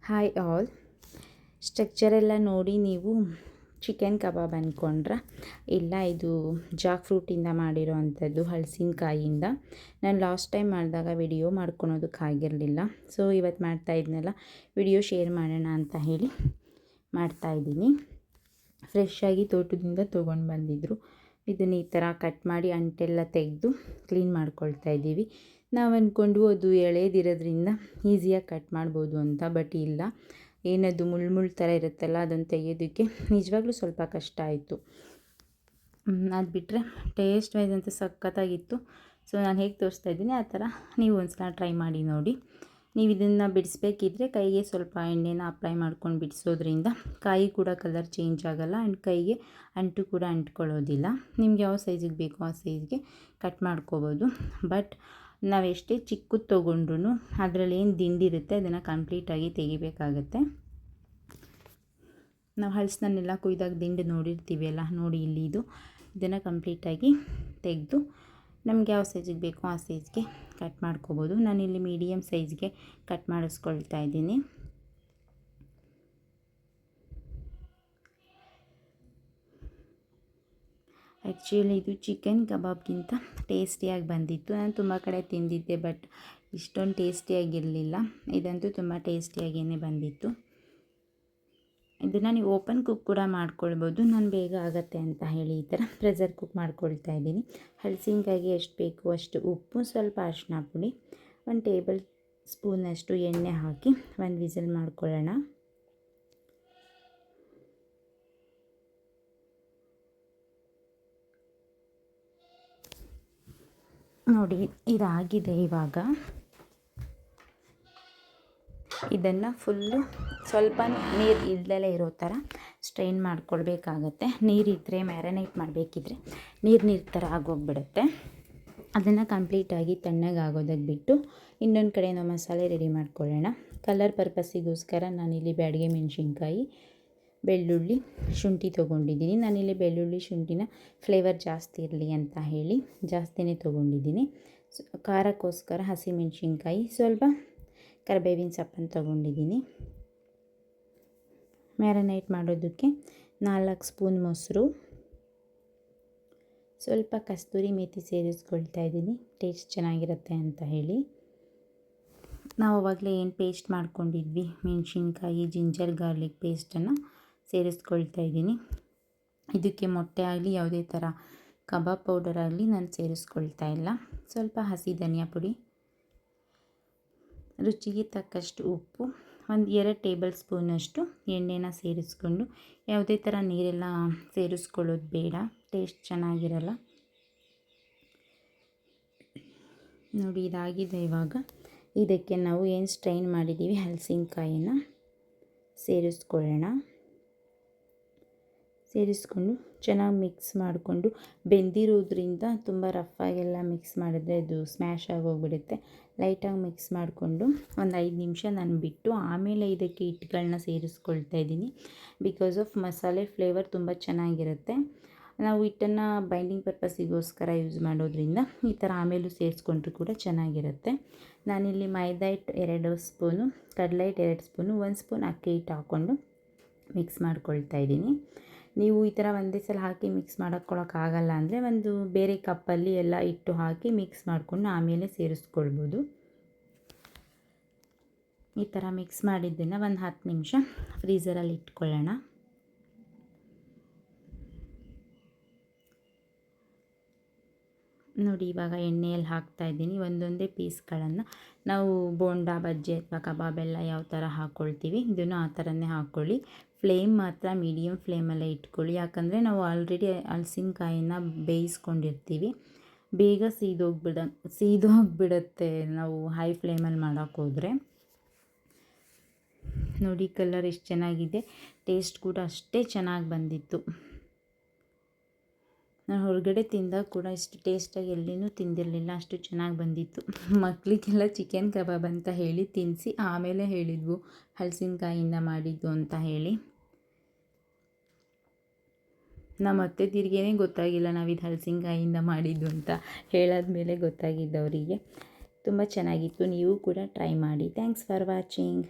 Hi all. ಸ್ಟ್ರಕ್ಚರೆಲ್ಲ ನೋಡಿ ನೀವು chicken ಕಬಾಬ್ ಅಂದ್ಕೊಂಡ್ರೆ ಇಲ್ಲ, ಇದು ಜಾಕ್ ಫ್ರೂಟಿಂದ ಮಾಡಿರೋ ಅಂಥದ್ದು, ಹಲಸಿನಕಾಯಿಯಿಂದ. ನಾನು ಲಾಸ್ಟ್ ಟೈಮ್ ಮಾಡಿದಾಗ ವಿಡಿಯೋ ಮಾಡ್ಕೊಳೋದಕ್ಕಾಗಿರಲಿಲ್ಲ. ಸೊ ಇವತ್ತು ಮಾಡ್ತಾಯಿದ್ನಲ್ಲ, ವಿಡಿಯೋ ಶೇರ್ ಮಾಡೋಣ ಅಂತ ಹೇಳಿ ಮಾಡ್ತಾಯಿದ್ದೀನಿ. ಫ್ರೆಶ್ಶಾಗಿ ತೋಟದಿಂದ ತೊಗೊಂಡು ಬಂದಿದ್ದರು. ಇದನ್ನು ಈ ಥರ ಕಟ್ ಮಾಡಿ ಅಂಟೆಲ್ಲ ತೆಗೆದು ಕ್ಲೀನ್ ಮಾಡ್ಕೊಳ್ತಾ ಇದ್ದೀವಿ. ನಾವು ಅಂದ್ಕೊಂಡ್ವು ಅದು ಎಳೆದಿರೋದ್ರಿಂದ ಈಸಿಯಾಗಿ ಕಟ್ ಮಾಡ್ಬೋದು ಅಂತ, ಬಟ್ ಇಲ್ಲ, ಏನದು ಮುಳ್ಳು ಥರ ಇರುತ್ತಲ್ಲ, ಅದನ್ನು ತೆಗೆಯೋದಕ್ಕೆ ನಿಜವಾಗ್ಲೂ ಸ್ವಲ್ಪ ಕಷ್ಟ ಆಯಿತು. ಅದು ಬಿಟ್ಟರೆ ಟೇಸ್ಟ್ ವೈಸ್ ಅಂತೂ ಸಖತ್ತಾಗಿತ್ತು. ಸೊ ನಾನು ಹೇಗೆ ತೋರಿಸ್ತಾ ಇದ್ದೀನಿ ಆ ಥರ ನೀವು ಒಂದ್ಸಲ ಟ್ರೈ ಮಾಡಿ ನೋಡಿ. ನೀವು ಇದನ್ನು ಬಿಡಿಸ್ಬೇಕಿದ್ರೆ ಕೈಗೆ ಸ್ವಲ್ಪ ಎಣ್ಣೆನ ಅಪ್ಲೈ ಮಾಡ್ಕೊಂಡು ಬಿಡಿಸೋದ್ರಿಂದ ಕಾಯಿ ಕೂಡ ಕಲರ್ ಚೇಂಜ್ ಆಗೋಲ್ಲ ಆ್ಯಂಡ್ ಕೈಗೆ ಅಂಟು ಕೂಡ ಅಂಟ್ಕೊಳ್ಳೋದಿಲ್ಲ. ನಿಮ್ಗೆ ಯಾವ ಸೈಜಿಗೆ ಬೇಕೋ ಆ ಸೈಜ್ಗೆ ಕಟ್ ಮಾಡ್ಕೋಬೋದು. ಬಟ್ ನಾವು ಎಷ್ಟೇ ಚಿಕ್ಕದು ತೊಗೊಂಡ್ರೂ ಅದರಲ್ಲಿ ಏನು ದಿಂಡಿರುತ್ತೆ ಅದನ್ನು ಕಂಪ್ಲೀಟಾಗಿ ತೆಗಿಬೇಕಾಗತ್ತೆ. ನಾವು ಹಲಸನ್ನೆಲ್ಲ ಕುಯ್ದಾಗ ದಿಂಡು ನೋಡಿರ್ತೀವಿ ಅಲ್ಲ, ನೋಡಿ ಇಲ್ಲಿ ಇದನ್ನು ಕಂಪ್ಲೀಟಾಗಿ ತೆಗೆದು ನಮ್ಗೆ ಯಾವ ಸೈಜಿಗೆ ಬೇಕೋ ಆ ಸೈಜ್ಗೆ ಕಟ್ ಮಾಡ್ಕೋಬೋದು. ನಾನಿಲ್ಲಿ ಮೀಡಿಯಮ್ ಸೈಜ್ಗೆ ಕಟ್ ಮಾಡಿಸ್ಕೊಳ್ತಾ ಇದ್ದೀನಿ. ಆ್ಯಕ್ಚುಲಿ ಇದು ಚಿಕನ್ ಕಬಾಬ್ಗಿಂತ ಟೇಸ್ಟಿಯಾಗಿ ಬಂದಿತ್ತು. ನಾನು ತುಂಬ ಕಡೆ ತಿಂದಿದ್ದೆ, ಬಟ್ ಇಷ್ಟೊಂದು ಟೇಸ್ಟಿಯಾಗಿರಲಿಲ್ಲ. ಇದಂತೂ ತುಂಬ ಟೇಸ್ಟಿಯಾಗೇ ಬಂದಿತ್ತು. ಇದನ್ನು ನೀವು ಓಪನ್ ಕುಕ್ ಕೂಡ ಮಾಡ್ಕೊಳ್ಬೋದು. ನಾನು ಬೇಗ ಆಗುತ್ತೆ ಅಂತ ಹೇಳಿ ಈ ಥರ ಪ್ರೆಷರ್ ಕುಕ್ ಮಾಡ್ಕೊಳ್ತಾ ಇದ್ದೀನಿ. ಹಲಸಿನಕಾಯಿಗೆ ಎಷ್ಟು ಬೇಕು ಅಷ್ಟು ಉಪ್ಪು, ಸ್ವಲ್ಪ ಅರಿಶಿನ ಪುಡಿ, 1 ಟೇಬಲ್ ಸ್ಪೂನಷ್ಟು ಎಣ್ಣೆ ಹಾಕಿ 1 ವಿಸಿಲ್ ಮಾಡ್ಕೊಳ್ಳೋಣ. ನೋಡಿ ಇದಾಗಿದೆ. ಇವಾಗ ಇದನ್ನು ಫುಲ್ಲು ಸ್ವಲ್ಪ ನೀರು ಇಲ್ದಲೇ ಇರೋ ಥರ ಸ್ಟ್ರೈನ್ ಮಾಡ್ಕೊಳ್ಬೇಕಾಗತ್ತೆ. ನೀರಿದ್ದರೆ ಮ್ಯಾರಿನೇಟ್ ಮಾಡಬೇಕಿದ್ರೆ ನೀರು ಥರ ಆಗೋಗ್ಬಿಡುತ್ತೆ. ಅದನ್ನು ಕಂಪ್ಲೀಟಾಗಿ ತಣ್ಣಗಾಗೋದಕ್ಕೆ ಬಿಟ್ಟು ಇನ್ನೊಂದು ಕಡೆ ನಾವು ಮಸಾಲೆ ರೆಡಿ ಮಾಡ್ಕೊಳ್ಳೋಣ. ಕಲರ್ ಪರ್ಪಸ್ಸಿಗೋಸ್ಕರ ನಾನಿಲ್ಲಿ ಬ್ಯಾಡಗೆ ಮೆಣಸಿನ್ಕಾಯಿ, ಬೆಳ್ಳುಳ್ಳಿ, ಶುಂಠಿ ತೊಗೊಂಡಿದ್ದೀನಿ. ನಾನಿಲ್ಲಿ ಬೆಳ್ಳುಳ್ಳಿ ಶುಂಠಿನ ಫ್ಲೇವರ್ ಜಾಸ್ತಿ ಇರಲಿ ಅಂತ ಹೇಳಿ ಜಾಸ್ತಿನೇ ತೊಗೊಂಡಿದ್ದೀನಿ. ಖಾರಕ್ಕೋಸ್ಕರ ಹಸಿಮೆಣಸಿನ್ಕಾಯಿ, ಸ್ವಲ್ಪ ಕರಿಬೇವಿನ ಸೊಪ್ಪನ್ನು ತೊಗೊಂಡಿದ್ದೀನಿ. ಮ್ಯಾರಿನೇಟ್ ಮಾಡೋದಕ್ಕೆ 4 ಸ್ಪೂನ್ ಮೊಸರು, ಸ್ವಲ್ಪ ಕಸ್ತೂರಿ ಮೇಥಿ ಸೇರಿಸ್ಕೊಳ್ತಾ ಇದ್ದೀನಿ, ಟೇಸ್ಟ್ ಚೆನ್ನಾಗಿರುತ್ತೆ ಅಂತ ಹೇಳಿ. ನಾವು ಆವಾಗಲೇ ಏನು ಪೇಸ್ಟ್ ಮಾಡ್ಕೊಂಡಿದ್ವಿ, ಮೆಣಸಿನ್ಕಾಯಿ, ಜಿಂಜರ್ ಗಾರ್ಲಿಕ್ ಪೇಸ್ಟನ್ನು ಸೇರಿಸ್ಕೊಳ್ತಾ ಇದ್ದೀನಿ. ಇದಕ್ಕೆ ಮೊಟ್ಟೆ ಆಗಲಿ ಯಾವುದೇ ಥರ ಕಬಾಬ್ ಪೌಡರ್ ಆಗಲಿ ನಾನು ಸೇರಿಸ್ಕೊಳ್ತಾ ಇಲ್ಲ. ಸ್ವಲ್ಪ ಹಸಿ ಧನಿಯಾ ಪುಡಿ, ರುಚಿಗೆ ತಕ್ಕಷ್ಟು ಉಪ್ಪು, 1-2 ಟೇಬಲ್ ಸ್ಪೂನಷ್ಟು ಎಣ್ಣೆನ ಸೇರಿಸ್ಕೊಂಡು, ಯಾವುದೇ ಥರ ನೀರೆಲ್ಲ ಸೇರಿಸ್ಕೊಳ್ಳೋದು ಬೇಡ, ಟೇಸ್ಟ್ ಚೆನ್ನಾಗಿರಲ್ಲ. ನೋಡಿ ಇದಾಗಿದೆ. ಇವಾಗ ಇದಕ್ಕೆ ನಾವು ಏನು ಸ್ಟ್ರೈನ್ ಮಾಡಿದ್ದೀವಿ ಹಲಸಿನಕಾಯಿನ ಸೇರಿಸ್ಕೊಳ್ಳೋಣ. ಸೇರಿಸ್ಕೊಂಡು ಚೆನ್ನಾಗಿ ಮಿಕ್ಸ್ ಮಾಡಿಕೊಂಡು, ಬೆಂದಿರೋದ್ರಿಂದ ತುಂಬ ರಫಾಗೆಲ್ಲ ಮಿಕ್ಸ್ ಮಾಡಿದ್ರೆ ಅದು ಸ್ಮ್ಯಾಶ್ ಆಗೋಗ್ಬಿಡುತ್ತೆ. ಲೈಟಾಗಿ ಮಿಕ್ಸ್ ಮಾಡಿಕೊಂಡು ಒಂದು 5 ನಿಮಿಷ ನಾನು ಬಿಟ್ಟು ಆಮೇಲೆ ಇದಕ್ಕೆ ಹಿಟ್ಟುಗಳನ್ನ ಸೇರಿಸ್ಕೊಳ್ತಾ ಇದ್ದೀನಿ. ಬಿಕಾಸ್ ಆಫ್ ಮಸಾಲೆ ಫ್ಲೇವರ್ ತುಂಬ ಚೆನ್ನಾಗಿರುತ್ತೆ. ನಾವು ಹಿಟ್ಟನ್ನು ಬೈಂಡಿಂಗ್ ಪರ್ಪಸ್ಸಿಗೋಸ್ಕರ ಯೂಸ್ ಮಾಡೋದ್ರಿಂದ ಈ ಥರ ಆಮೇಲೂ ಸೇರಿಸ್ಕೊಂಡ್ರೂ ಕೂಡ ಚೆನ್ನಾಗಿರುತ್ತೆ. ನಾನಿಲ್ಲಿ ಮೈದಾ ಹಿಟ್ಟು 2 ಸ್ಪೂನು, ಕಡಲೆ ಹಿಟ್ಟು 2 ಸ್ಪೂನು, 1 ಸ್ಪೂನ್ ಅಕ್ಕಿ ಹಿಟ್ಟು ಹಾಕ್ಕೊಂಡು ಮಿಕ್ಸ್ ಮಾಡ್ಕೊಳ್ತಾ ಇದ್ದೀನಿ. ನೀವು ಈ ಥರ ಒಂದೇ ಸಲ ಹಾಕಿ ಮಿಕ್ಸ್ ಮಾಡೋಕ್ಕಾಗಲ್ಲ ಅಂದರೆ ಒಂದು ಬೇರೆ ಕಪ್ಪಲ್ಲಿ ಎಲ್ಲ ಹಿಟ್ಟು ಹಾಕಿ ಮಿಕ್ಸ್ ಮಾಡಿಕೊಂಡು ಆಮೇಲೆ ಸೇರಿಸ್ಕೊಳ್ಬೋದು. ಈ ಥರ ಮಿಕ್ಸ್ ಮಾಡಿದ್ದನ್ನು ಒಂದು 10 ನಿಮಿಷ ಫ್ರೀಝರಲ್ಲಿ ಇಟ್ಕೊಳ್ಳೋಣ. ನೋಡಿ ಇವಾಗ ಎಣ್ಣೆಯಲ್ಲಿ ಹಾಕ್ತಾಯಿದ್ದೀನಿ ಒಂದೊಂದೇ ಪೀಸ್ಗಳನ್ನು. ನಾವು ಬೋಂಡಾ, ಬಜ್ಜಿ ಅಥವಾ ಕಬಾಬೆಲ್ಲ ಯಾವ ಥರ ಹಾಕ್ಕೊಳ್ತೀವಿ ಇದನ್ನು ಆ ಥರನೇ ಹಾಕ್ಕೊಳ್ಳಿ. ಫ್ಲೇಮ್ ಮಾತ್ರ ಮೀಡಿಯಮ್ ಫ್ಲೇಮಲ್ಲೇ ಇಟ್ಕೊಳ್ಳಿ, ಯಾಕಂದರೆ ನಾವು ಆಲ್ರೆಡಿ ಹಲಸಿನಕಾಯಿನ ಬೇಯಿಸ್ಕೊಂಡಿರ್ತೀವಿ. ಬೇಗ ಸೀದೋಗ್ಬಿಡುತ್ತೆ ನಾವು ಹೈ ಫ್ಲೇಮಲ್ಲಿ ಮಾಡೋಕ್ಕೋದ್ರೆ. ನೋಡಿ ಕಲರ್ ಎಷ್ಟು ಚೆನ್ನಾಗಿದೆ, ಟೇಸ್ಟ್ ಕೂಡ ಅಷ್ಟೇ ಚೆನ್ನಾಗಿ ಬಂದಿತ್ತು. ನಾನು ಹೊರಗಡೆ ತಿಂದಾಗ ಕೂಡ ಇಷ್ಟು ಟೇಸ್ಟಾಗಿ ಎಲ್ಲಿನೂ ತಿಂದಿರಲಿಲ್ಲ, ಅಷ್ಟು ಚೆನ್ನಾಗಿ ಬಂದಿತ್ತು. ಮಕ್ಕಳಿಗೆಲ್ಲ ಚಿಕನ್ ಕಬಾಬ್ ಅಂತ ಹೇಳಿ ತಿನ್ನಿಸಿ ಆಮೇಲೆ ಹೇಳಿದ್ವು ಹಲಸಿನಕಾಯಿಯಿಂದ ಮಾಡಿದ್ದು ಅಂತ ಹೇಳಿ. ನಮ್ಮ ಅತ್ತೆ ತಿರ್ಗೇನೆ ಗೊತ್ತಾಗಿಲ್ಲ ನಾವಿದು ಹಲಸಿನಕಾಯಿಯಿಂದ ಮಾಡಿದ್ದು ಅಂತ, ಹೇಳಾದ್ಮೇಲೆ ಗೊತ್ತಾಗಿದ್ದು ಅವರಿಗೆ. ತುಂಬ ಚೆನ್ನಾಗಿತ್ತು, ನೀವು ಕೂಡ ಟ್ರೈ ಮಾಡಿ. Thanks for watching.